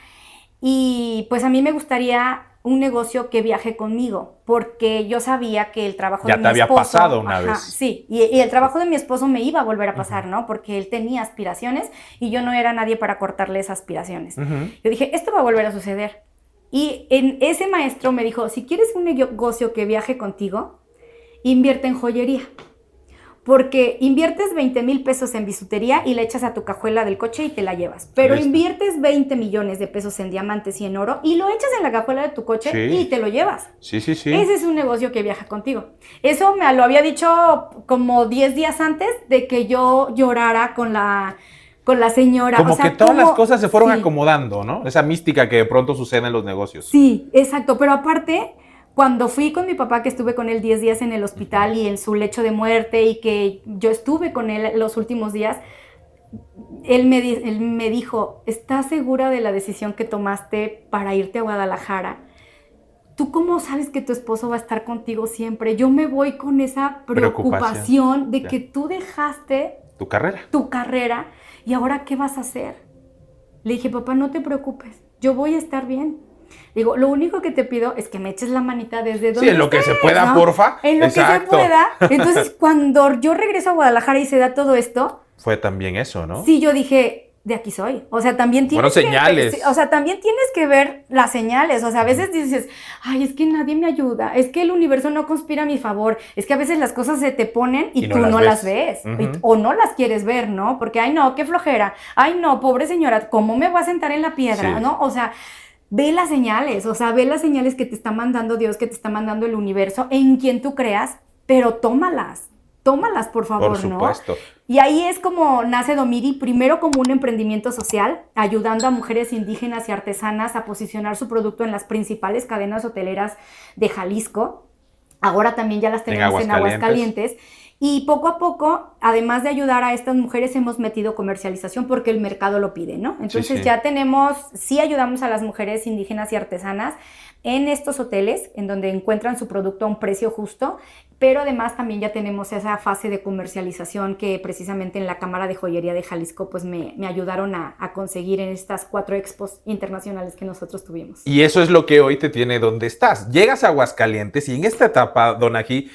y pues a mí me gustaría un negocio que viaje conmigo, porque yo sabía que el trabajo de mi esposo... Ya te había pasado una vez. Sí, y el trabajo de mi esposo me iba a volver a pasar, ¿no? Porque él tenía aspiraciones y yo no era nadie para cortarle esas aspiraciones. Yo dije, esto va a volver a suceder. Y ese maestro me dijo, si quieres un negocio que viaje contigo, invierte en joyería. Porque inviertes 20,000 pesos en bisutería y le echas a tu cajuela del coche y te la llevas. Pero inviertes 20 millones de pesos en diamantes y en oro y lo echas en la cajuela de tu coche y te lo llevas. Sí. Ese es un negocio que viaja contigo. Eso me lo había dicho como 10 días antes de que yo llorara con la señora. Como que todas las cosas se fueron acomodando, ¿no? Esa mística que de pronto sucede en los negocios. Sí, exacto. Pero aparte... Cuando fui con mi papá, que estuve con él 10 días en el hospital y en su lecho de muerte, y que yo estuve con él los últimos días, él me dijo, ¿estás segura de la decisión que tomaste para irte a Guadalajara? ¿Tú cómo sabes que tu esposo va a estar contigo siempre? Yo me voy con esa preocupación de que tú dejaste tu carrera. ¿Y ahora qué vas a hacer? Le dije, papá, no te preocupes, yo voy a estar bien. Digo, lo único que te pido es que me eches la manita desde donde Sí, en lo que se pueda, ¿no? Porfa. En lo Exacto. que se pueda. Entonces, cuando yo regreso a Guadalajara y se da todo esto... Fue también eso, ¿no? Sí, yo dije, de aquí soy. O sea, también tienes señales. O sea, también tienes que ver las señales. O sea, a veces dices, ay, es que nadie me ayuda. Es que el universo no conspira a mi favor. Es que a veces las cosas se te ponen y tú no las ves. O no las quieres ver, ¿no? Porque, ay, no, qué flojera. Ay, no, pobre señora, ¿cómo me voy a sentar en la piedra? Sí. ¿No? O sea... Ve las señales, o sea, ve las señales que te está mandando Dios, que te está mandando el universo, en quien tú creas, pero tómalas, por favor, por supuesto. ¿no? Y ahí es como nace Domiri, primero como un emprendimiento social, ayudando a mujeres indígenas y artesanas a posicionar su producto en las principales cadenas hoteleras de Jalisco. Ahora también ya las tenemos en Aguascalientes. Y poco a poco, además de ayudar a estas mujeres, hemos metido comercialización porque el mercado lo pide, ¿no? Entonces ya tenemos, sí ayudamos a las mujeres indígenas y artesanas en estos hoteles, en donde encuentran su producto a un precio justo, pero además también ya tenemos esa fase de comercialización que precisamente en la Cámara de Joyería de Jalisco pues me ayudaron a conseguir en estas 4 expos internacionales que nosotros tuvimos. Y eso es lo que hoy te tiene donde estás. Llegas a Aguascalientes y en esta etapa, Donají,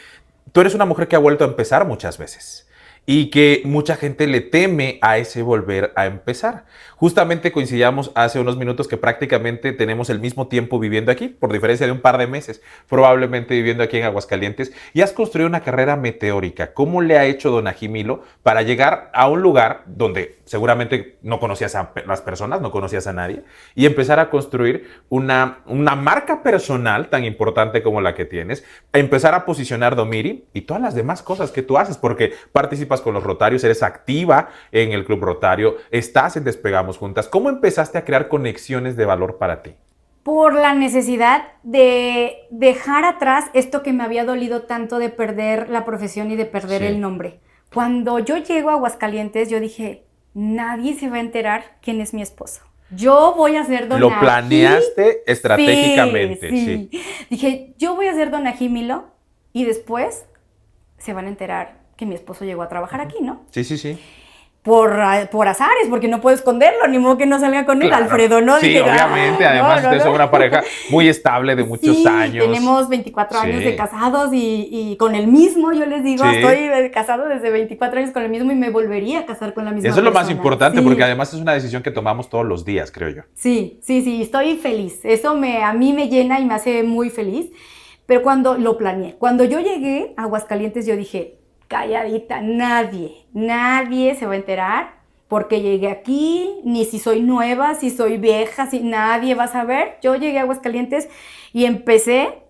tú eres una mujer que ha vuelto a empezar muchas veces y que mucha gente le teme a ese volver a empezar. Justamente coincidíamos hace unos minutos que prácticamente tenemos el mismo tiempo viviendo aquí, por diferencia de un par de meses, probablemente viviendo aquí en Aguascalientes, y has construido una carrera meteórica. ¿Cómo le ha hecho Donají Milo para llegar a un lugar donde seguramente no conocías a las personas, no conocías a nadie, y empezar a construir una marca personal tan importante como la que tienes, a empezar a posicionar Domiri y todas las demás cosas que tú haces, porque participas con los Rotarios, eres activa en el Club Rotario, estás en Despegamos Juntas. ¿Cómo empezaste a crear conexiones de valor para ti? Por la necesidad de dejar atrás esto que me había dolido tanto de perder la profesión y de perder el nombre. Cuando yo llego a Aguascalientes, yo dije, nadie se va a enterar quién es mi esposo. Yo voy a ser Donají. Lo planeaste estratégicamente. Sí. Dije, yo voy a ser Donají Milo y después se van a enterar que mi esposo llegó a trabajar aquí, ¿no? Sí. Por azares, porque no puedo esconderlo, ni modo que no salga con él, claro. Alfredo, ¿no? Sí, dije, obviamente, además ustedes son una pareja muy estable de muchos años. Tenemos 24 años de casados y con el mismo, yo les digo, estoy casado desde 24 años con el mismo y me volvería a casar con la misma persona. Eso es lo más importante, porque además es una decisión que tomamos todos los días, creo yo. Sí, estoy feliz, eso a mí me llena y me hace muy feliz, pero cuando lo planeé, cuando yo llegué a Aguascalientes, yo dije, calladita, nadie se va a enterar porque llegué aquí, ni si soy nueva, si soy vieja, si nadie va a saber. Yo llegué a Aguascalientes y empecé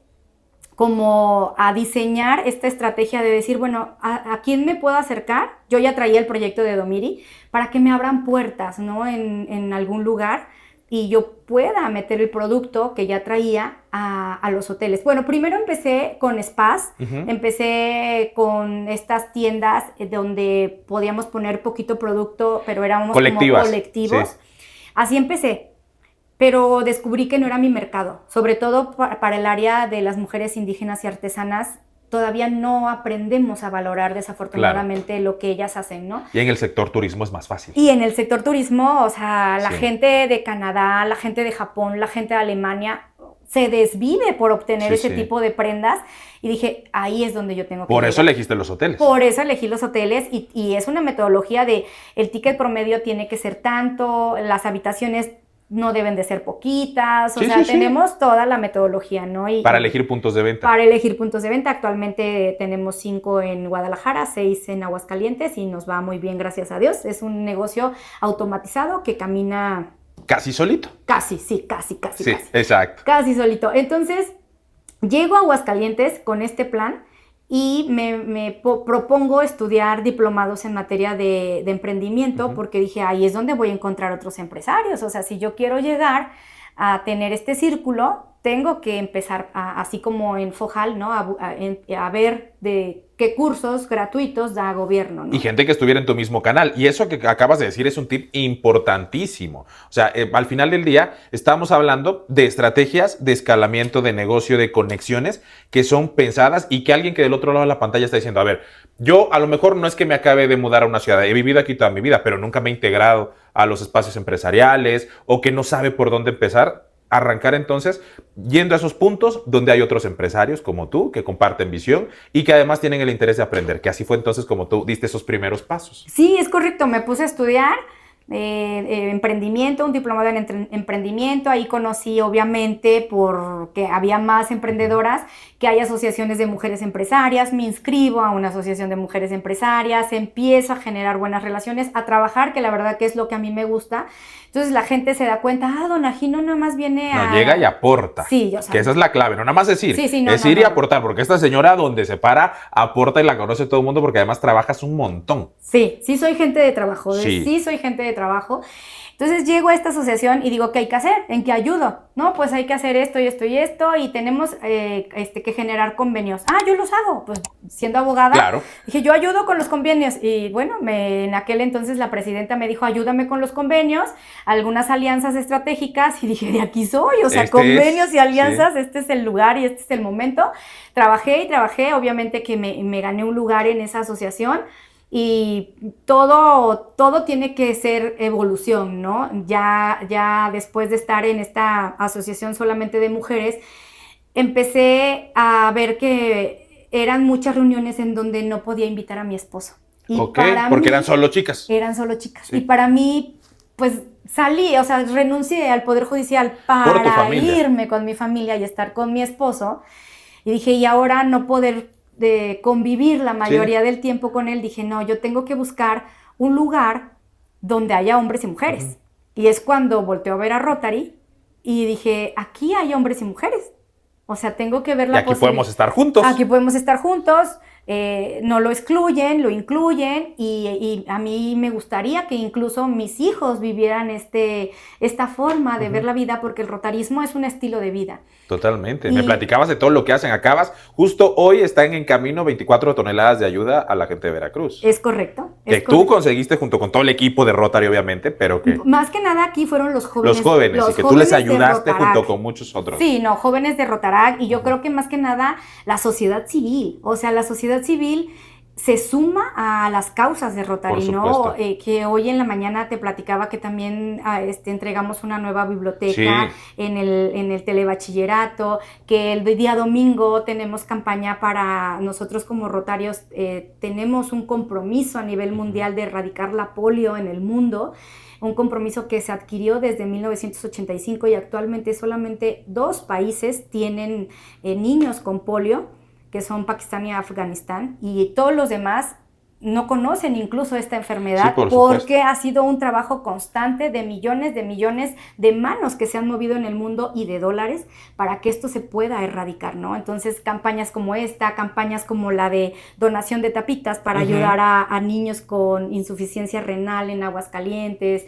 como a diseñar esta estrategia de decir, bueno, ¿a quién me puedo acercar? Yo ya traía el proyecto de Domiri para que me abran puertas, ¿no? En algún lugar y yo pueda meter el producto que ya traía a los hoteles. Bueno, primero empecé con spas, empecé con estas tiendas donde podíamos poner poquito producto, pero éramos como colectivos. Sí. Así empecé, pero descubrí que no era mi mercado, sobre todo para el área de las mujeres indígenas y artesanas. Todavía no aprendemos a valorar desafortunadamente lo que ellas hacen, ¿no? Y en el sector turismo es más fácil. Y en el sector turismo, o sea, la gente de Canadá, la gente de Japón, la gente de Alemania se desvive por obtener ese tipo de prendas. Y dije, ahí es donde yo tengo que Por eso elegiste los hoteles. Por eso elegí los hoteles y es una metodología de el ticket promedio tiene que ser tanto, las habitaciones no deben de ser poquitas, o sea, tenemos toda la metodología, ¿no? Para elegir puntos de venta. Para elegir puntos de venta. Actualmente tenemos 5 en Guadalajara, 6 en Aguascalientes y nos va muy bien, gracias a Dios. Es un negocio automatizado que camina... ¿Casi solito? Casi. Sí, exacto. Casi solito. Entonces, llego a Aguascalientes con este plan y me propongo estudiar diplomados en materia de emprendimiento porque dije, ahí es donde voy a encontrar otros empresarios. O sea, si yo quiero llegar a tener este círculo, tengo que empezar así como en Fojal, ¿no? A ver de qué cursos gratuitos da gobierno, ¿no? Y gente que estuviera en tu mismo canal. Y eso que acabas de decir es un tip importantísimo. O sea, al final del día estamos hablando de estrategias de escalamiento de negocio, de conexiones que son pensadas y que alguien que del otro lado de la pantalla está diciendo, a ver, yo a lo mejor no es que me acabe de mudar a una ciudad, he vivido aquí toda mi vida, pero nunca me he integrado a los espacios empresariales o que no sabe por dónde empezar. Arrancar entonces yendo a esos puntos donde hay otros empresarios como tú que comparten visión y que además tienen el interés de aprender, que así fue entonces como tú diste esos primeros pasos. Sí, es correcto, me puse a estudiar emprendimiento, un diplomado en emprendimiento, ahí conocí obviamente porque había más emprendedoras, que hay asociaciones de mujeres empresarias, me inscribo a una asociación de mujeres empresarias, empiezo a generar buenas relaciones, a trabajar, que la verdad que es lo que a mí me gusta. Entononces la gente se da cuenta, Donají no nada más viene a... No, llega y aporta. Sí, yo sé. Que esa es la clave, no nada más decir, no, es ir y aportar, porque esta señora donde se para, aporta y la conoce todo el mundo porque además trabajas un montón. Sí, sí soy gente de trabajo, sí soy gente de trabajo. Entonces llego a esta asociación y digo, ¿qué hay que hacer? ¿En qué ayudo? No, pues hay que hacer esto y esto y esto y tenemos que generar convenios. Yo los hago. Pues siendo abogada, claro. Dije, yo ayudo con los convenios. Y bueno, en aquel entonces la presidenta me dijo, ayúdame con los convenios, algunas alianzas estratégicas y dije, de aquí soy. O sea, convenios y alianzas, este es el lugar y este es el momento. Trabajé, obviamente que me gané un lugar en esa asociación. Y todo tiene que ser evolución, ¿no? Ya después de estar en esta asociación solamente de mujeres, empecé a ver que eran muchas reuniones en donde no podía invitar a mi esposo. Y porque eran solo chicas. Eran solo chicas. Sí. Y para mí, pues salí, o sea, renuncié al Poder Judicial para irme con mi familia y estar con mi esposo. Y dije, y ahora no poder de convivir la mayoría del tiempo con él, dije, no, yo tengo que buscar un lugar donde haya hombres y mujeres. Y es cuando volteo a ver a Rotary y dije, aquí hay hombres y mujeres. O sea, tengo que ver la posibilidad. Aquí podemos estar juntos. Aquí podemos estar juntos. No lo excluyen, lo incluyen y a mí me gustaría que incluso mis hijos vivieran esta forma de ver la vida, porque el rotarismo es un estilo de vida. Totalmente. Me platicabas de todo lo que hacen. Justo hoy están en camino 24 toneladas de ayuda a la gente de Veracruz. Es correcto. Tú conseguiste junto con todo el equipo de Rotary, obviamente, pero que... Más que nada aquí fueron los jóvenes. Los jóvenes, y que tú les ayudaste junto con muchos otros. Sí, no, jóvenes de Rotarac, y yo creo que más que nada la sociedad civil. O sea, la sociedad civil se suma a las causas de Rotary, ¿no? Que hoy en la mañana te platicaba que también entregamos una nueva biblioteca en el telebachillerato, que el día domingo tenemos campaña para nosotros como rotarios, tenemos un compromiso a nivel mundial de erradicar la polio en el mundo, un compromiso que se adquirió desde 1985 y actualmente solamente 2 países tienen niños con polio, que son Pakistán y Afganistán, y todos los demás no conocen incluso esta enfermedad, porque ha sido un trabajo constante de millones de manos que se han movido en el mundo y de dólares para que esto se pueda erradicar, ¿no? Entonces, campañas como esta, campañas como la de donación de tapitas para ayudar a niños con insuficiencia renal en Aguascalientes.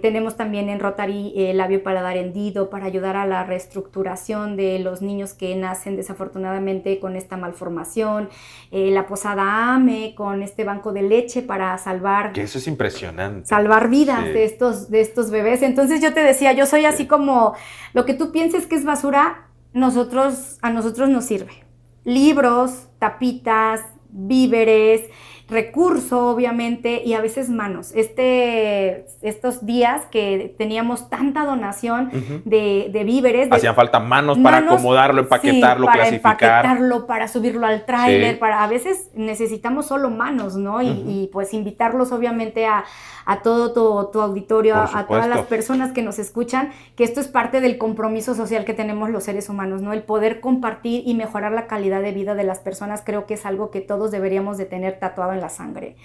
Tenemos también en Rotary labio paladar hendido para ayudar a la reestructuración de los niños que nacen desafortunadamente con esta malformación. La Posada AME con este banco de leche para salvar... Que eso es impresionante. Salvar vidas de estos bebés. Entonces yo te decía, yo soy así como, lo que tú pienses que es basura, a nosotros nos sirve. Libros, tapitas, víveres, recurso obviamente y a veces manos. Estos días que teníamos tanta donación de víveres. Hacían falta manos para acomodarlo, empaquetarlo, para clasificar. empaquetarlo, para subirlo al tráiler, a veces necesitamos solo manos, ¿no? Y pues invitarlos obviamente a todo tu auditorio, a todas las personas que nos escuchan, que esto es parte del compromiso social que tenemos los seres humanos, ¿no? El poder compartir y mejorar la calidad de vida de las personas, creo que es algo que todos deberíamos de tener tatuado en la sangre.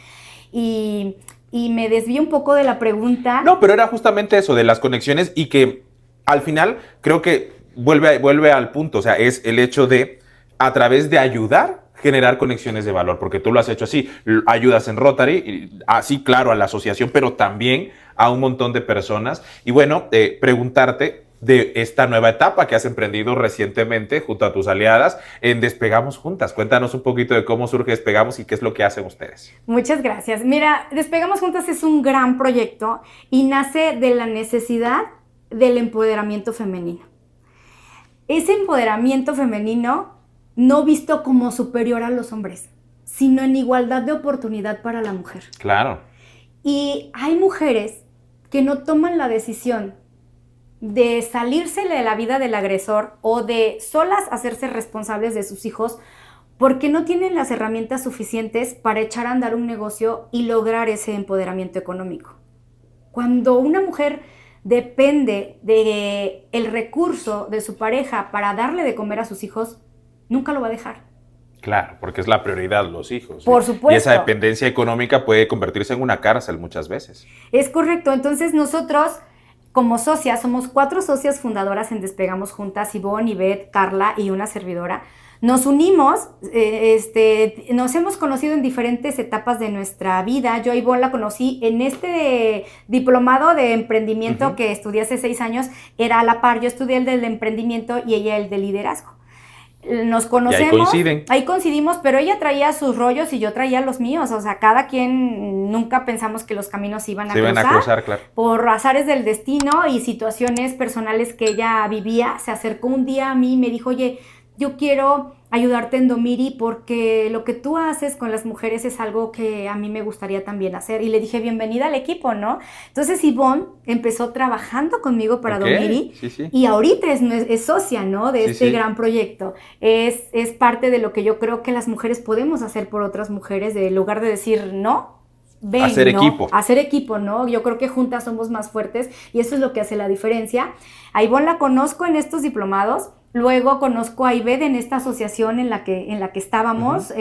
Y me desvío un poco de la pregunta. No, pero era justamente eso, de las conexiones, y que al final creo que vuelve al punto, o sea, es el hecho de, a través de ayudar, generar conexiones de valor, porque tú lo has hecho así, ayudas en Rotary, así claro a la asociación, pero también a un montón de personas. Y bueno, preguntarte, de esta nueva etapa que has emprendido recientemente junto a tus aliadas en Despegamos Juntas. Cuéntanos un poquito de cómo surge Despegamos y qué es lo que hacen ustedes. Muchas gracias. Mira, Despegamos Juntas es un gran proyecto y nace de la necesidad del empoderamiento femenino. Ese empoderamiento femenino no visto como superior a los hombres, sino en igualdad de oportunidad para la mujer. Claro. Y hay mujeres que no toman la decisión de salirse de la vida del agresor o de solas hacerse responsables de sus hijos porque no tienen las herramientas suficientes para echar a andar un negocio y lograr ese empoderamiento económico. Cuando una mujer depende del recurso de su pareja para darle de comer a sus hijos, nunca lo va a dejar. Claro, porque es la prioridad, los hijos. Por supuesto. Y esa dependencia económica puede convertirse en una cárcel muchas veces. Es correcto. Entonces nosotros, como socias, somos 4 socias fundadoras en Despegamos Juntas, Ivonne, Ivette, Carla y una servidora. Nos unimos, nos hemos conocido en diferentes etapas de nuestra vida. Yo a Ivonne la conocí en este diplomado de emprendimiento que estudié hace 6 años. Era a la par, yo estudié el del emprendimiento y ella el de liderazgo. Nos conocemos, ahí coincidimos, pero ella traía sus rollos y yo traía los míos, o sea, cada quien, nunca pensamos que los caminos iban a cruzar, claro. Por azares del destino y situaciones personales que ella vivía. Se acercó un día a mí y me dijo, oye, yo quiero ayudarte en Domiri porque lo que tú haces con las mujeres es algo que a mí me gustaría también hacer. Y le dije, bienvenida al equipo, ¿no? Entonces Ivonne empezó trabajando conmigo para Domiri y ahorita es socia, ¿no? De este gran proyecto. Es parte de lo que yo creo que las mujeres podemos hacer por otras mujeres, en lugar de decir no. Ven, hacer ¿no? equipo. Hacer equipo, ¿no? Yo creo que juntas somos más fuertes y eso es lo que hace la diferencia. A Ivonne la conozco en estos diplomados. Luego conozco a Ivette en esta asociación en la que estábamos,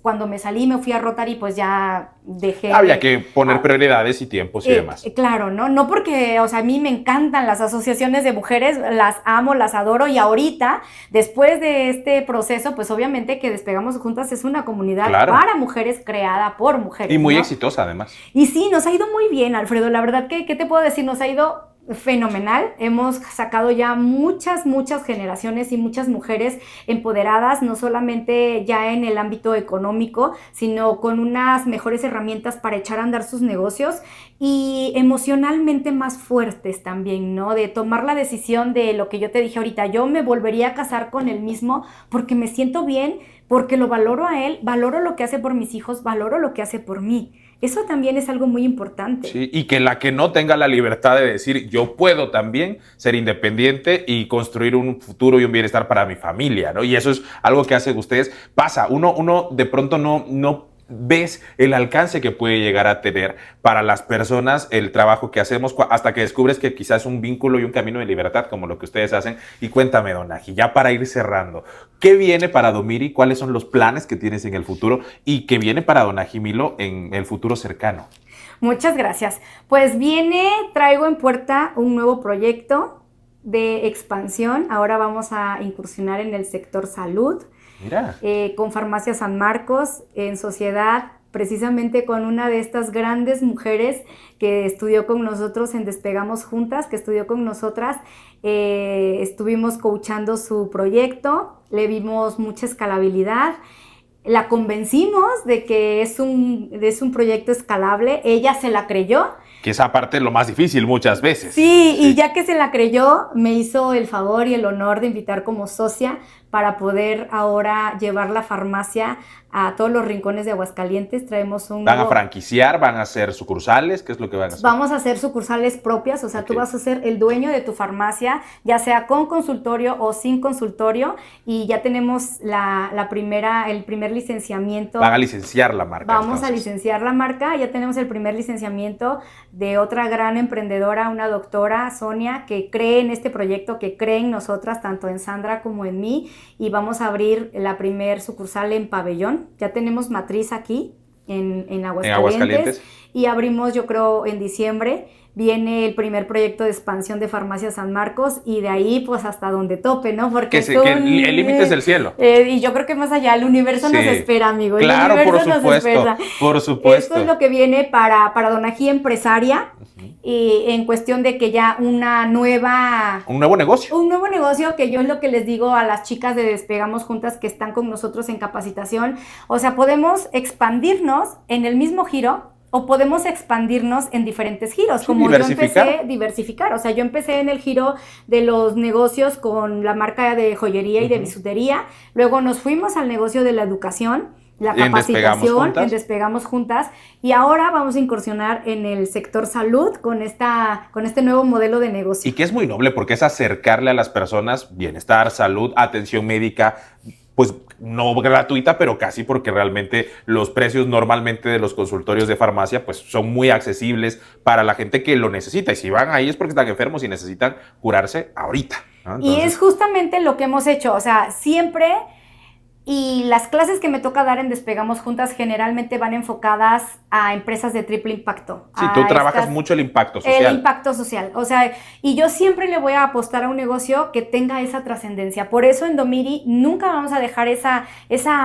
cuando me salí me fui a Rotary, pues ya dejé... Había que poner prioridades y tiempos y demás. Claro, ¿no? No porque, o sea, a mí me encantan las asociaciones de mujeres, las amo, las adoro, y ahorita, después de este proceso, pues obviamente que Despegamos Juntas es una comunidad para mujeres, creada por mujeres. Y muy ¿no? exitosa, además. Y sí, nos ha ido muy bien, Alfredo. La verdad que, ¿qué te puedo decir? Nos ha ido fenomenal. Hemos sacado ya muchas generaciones y muchas mujeres empoderadas, no solamente ya en el ámbito económico, sino con unas mejores herramientas para echar a andar sus negocios y emocionalmente más fuertes también, ¿no? De tomar la decisión de lo que yo te dije ahorita, yo me volvería a casar con él mismo porque me siento bien, porque lo valoro a él, valoro lo que hace por mis hijos, valoro lo que hace por mí. Eso también es algo muy importante. Sí, y que la que no tenga la libertad de decir, yo puedo también ser independiente y construir un futuro y un bienestar para mi familia, ¿no? Y eso es algo que hacen ustedes. Pasa, uno de pronto no ves el alcance que puede llegar a tener para las personas el trabajo que hacemos hasta que descubres que quizás es un vínculo y un camino de libertad como lo que ustedes hacen. Y cuéntame, Donaji, ya para ir cerrando, ¿qué viene para Domiri? ¿Cuáles son los planes que tienes en el futuro? ¿Y qué viene para Donaji Milo en el futuro cercano? Muchas gracias. Pues traigo en puerta un nuevo proyecto de expansión. Ahora vamos a incursionar en el sector salud. Mira. Con Farmacia San Marcos, en sociedad precisamente con una de estas grandes mujeres que estudió con nosotros en Despegamos Juntas, que estudió con nosotras. Estuvimos coachando su proyecto, le vimos mucha escalabilidad, la convencimos de que es un proyecto escalable, ella se la creyó. Que esa parte es lo más difícil muchas veces. Sí, y ya que se la creyó, me hizo el favor y el honor de invitar como socia para poder ahora llevar la farmacia a todos los rincones de Aguascalientes. Traemos ¿Van a franquiciar? ¿Van a hacer sucursales? ¿Qué es lo que van a hacer? Vamos a hacer sucursales propias, o sea, tú vas a ser el dueño de tu farmacia, ya sea con consultorio o sin consultorio, y ya tenemos el primer licenciamiento. Van a licenciar la marca. Vamos a licenciar la marca, ya tenemos el primer licenciamiento de otra gran emprendedora, una doctora, Sonia, que cree en este proyecto, que cree en nosotras, tanto en Sandra como en mí, y vamos a abrir la primer sucursal en Pabellón. Ya tenemos matriz aquí en Aguascalientes y abrimos, yo creo, en diciembre. Viene el primer proyecto de expansión de Farmacia San Marcos y de ahí pues hasta donde tope, ¿no? Porque que el límite es el cielo. Y yo creo que más allá, el universo nos espera, amigo. Claro, por supuesto, por supuesto. Esto es lo que viene para Donaji Empresaria. y en cuestión de que ya Un nuevo negocio. Un nuevo negocio, que yo es lo que les digo a las chicas de Despegamos Juntas que están con nosotros en capacitación. O sea, podemos expandirnos en el mismo giro o podemos expandirnos en diferentes giros. Sí, como diversificar. yo empecé, diversificar. O sea, yo empecé en el giro de los negocios con la marca de joyería y de bisutería. Luego nos fuimos al negocio de la educación, la capacitación, en Despegamos Juntas, y ahora vamos a incursionar en el sector salud con este nuevo modelo de negocio. Y que es muy noble porque es acercarle a las personas bienestar, salud, atención médica, pues no gratuita, pero casi, porque realmente los precios normalmente de los consultorios de farmacia pues son muy accesibles para la gente que lo necesita, y si van ahí es porque están enfermos y necesitan curarse ahorita, ¿no? Entonces, y es justamente lo que hemos hecho, o sea, siempre. Y las clases que me toca dar en Despegamos Juntas generalmente van enfocadas a empresas de triple impacto. Sí, tú trabajas mucho el impacto social. El impacto social. O sea, y yo siempre le voy a apostar a un negocio que tenga esa trascendencia. Por eso en Domiri nunca vamos a dejar esa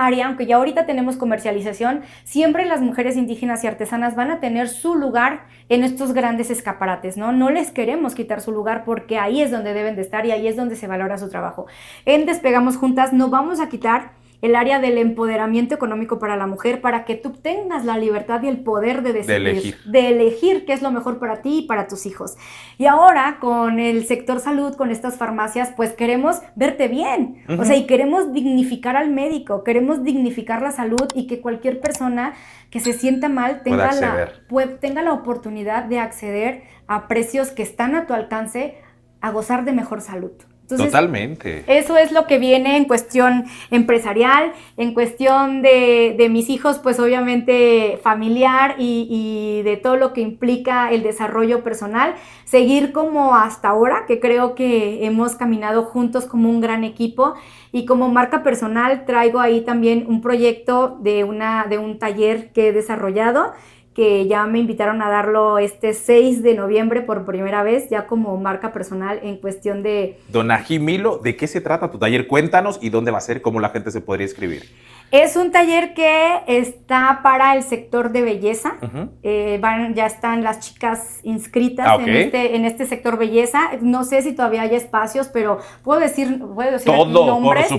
área, aunque ya ahorita tenemos comercialización, siempre las mujeres indígenas y artesanas van a tener su lugar en estos grandes escaparates, ¿no? No les queremos quitar su lugar porque ahí es donde deben de estar y ahí es donde se valora su trabajo. En Despegamos Juntas no vamos a quitar el área del empoderamiento económico para la mujer, para que tú tengas la libertad y el poder de decidir, de elegir qué es lo mejor para ti y para tus hijos. Y ahora con el sector salud, con estas farmacias, pues queremos verte bien, o sea, y queremos dignificar al médico, queremos dignificar la salud y que cualquier persona que se sienta mal tenga la oportunidad de acceder a precios que están a tu alcance, a gozar de mejor salud. Entonces, totalmente. Eso es lo que viene en cuestión empresarial, en cuestión de mis hijos, pues obviamente familiar y de todo lo que implica el desarrollo personal. Seguir como hasta ahora, que creo que hemos caminado juntos como un gran equipo. Y como marca personal traigo ahí también un proyecto de un taller que he desarrollado, que ya me invitaron a darlo este 6 de noviembre por primera vez, ya como marca personal en cuestión de... Donají Milo, ¿de qué se trata tu taller? Cuéntanos, y dónde va a ser, cómo la gente se podría inscribir. Es un taller que está para el sector de belleza. Ya están las chicas inscritas en este sector belleza. No sé si todavía hay espacios, pero puedo decir todo, nombres.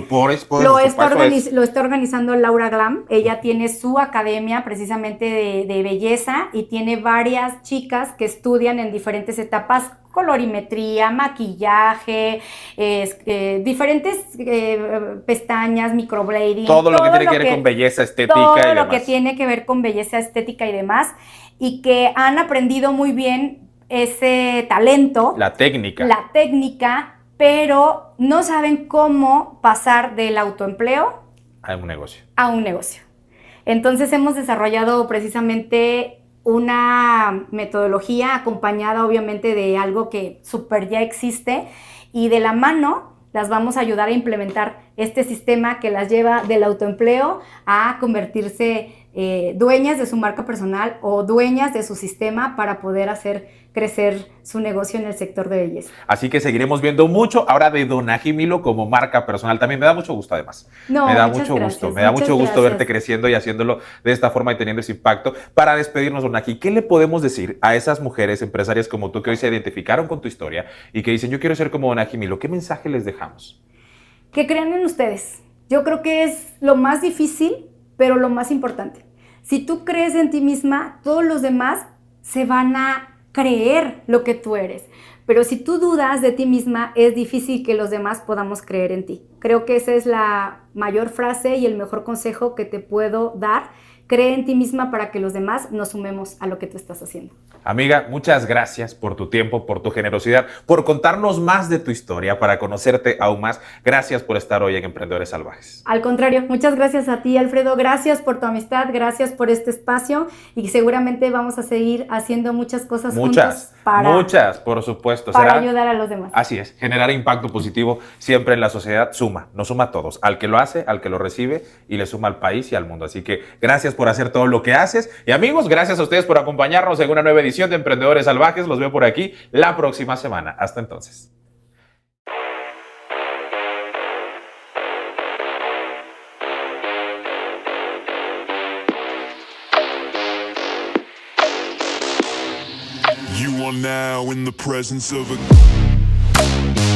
Lo está organizando Laura Glam. Ella tiene su academia precisamente de belleza y tiene varias chicas que estudian en diferentes etapas: colorimetría, maquillaje, diferentes pestañas, microblading. Todo lo que tiene que ver con belleza estética y demás. Todo lo que tiene que ver con belleza estética y demás. Y que han aprendido muy bien ese talento. La técnica. Pero no saben cómo pasar del autoempleo a un negocio. Entonces hemos desarrollado precisamente una metodología acompañada obviamente de algo que súper ya existe, y de la mano las vamos a ayudar a implementar este sistema que las lleva del autoempleo a convertirse dueñas de su marca personal o dueñas de su sistema para poder hacer crecer su negocio en el sector de belleza. Así que seguiremos viendo mucho ahora de Donají Milo como marca personal. También me da mucho gusto, además. Me da mucho gusto verte creciendo y haciéndolo de esta forma y teniendo ese impacto. Para despedirnos, Donají, ¿qué le podemos decir a esas mujeres empresarias como tú que hoy se identificaron con tu historia y que dicen, yo quiero ser como Donají Milo? ¿Qué mensaje les dejamos? Que crean en ustedes. Yo creo que es lo más difícil, pero lo más importante. Si tú crees en ti misma, todos los demás se van a creer lo que tú eres. Pero si tú dudas de ti misma, es difícil que los demás podamos creer en ti. Creo que esa es la mayor frase y el mejor consejo que te puedo dar. Cree en ti misma para que los demás nos sumemos a lo que tú estás haciendo. Amiga, muchas gracias por tu tiempo, por tu generosidad, por contarnos más de tu historia, para conocerte aún más. Gracias por estar hoy en Emprendedores Salvajes. Al contrario, muchas gracias a ti, Alfredo. Gracias por tu amistad, gracias por este espacio, y seguramente vamos a seguir haciendo muchas cosas juntos por supuesto. Para ayudar a los demás. Así es, generar impacto positivo siempre en la sociedad suma, nos suma a todos, al que lo hace, al que lo recibe, y le suma al país y al mundo. Así que gracias por hacer todo lo que haces. Y amigos, gracias a ustedes por acompañarnos en una nueva edición de Emprendedores Salvajes. Los veo por aquí la próxima semana. Hasta entonces. You now in the presence of a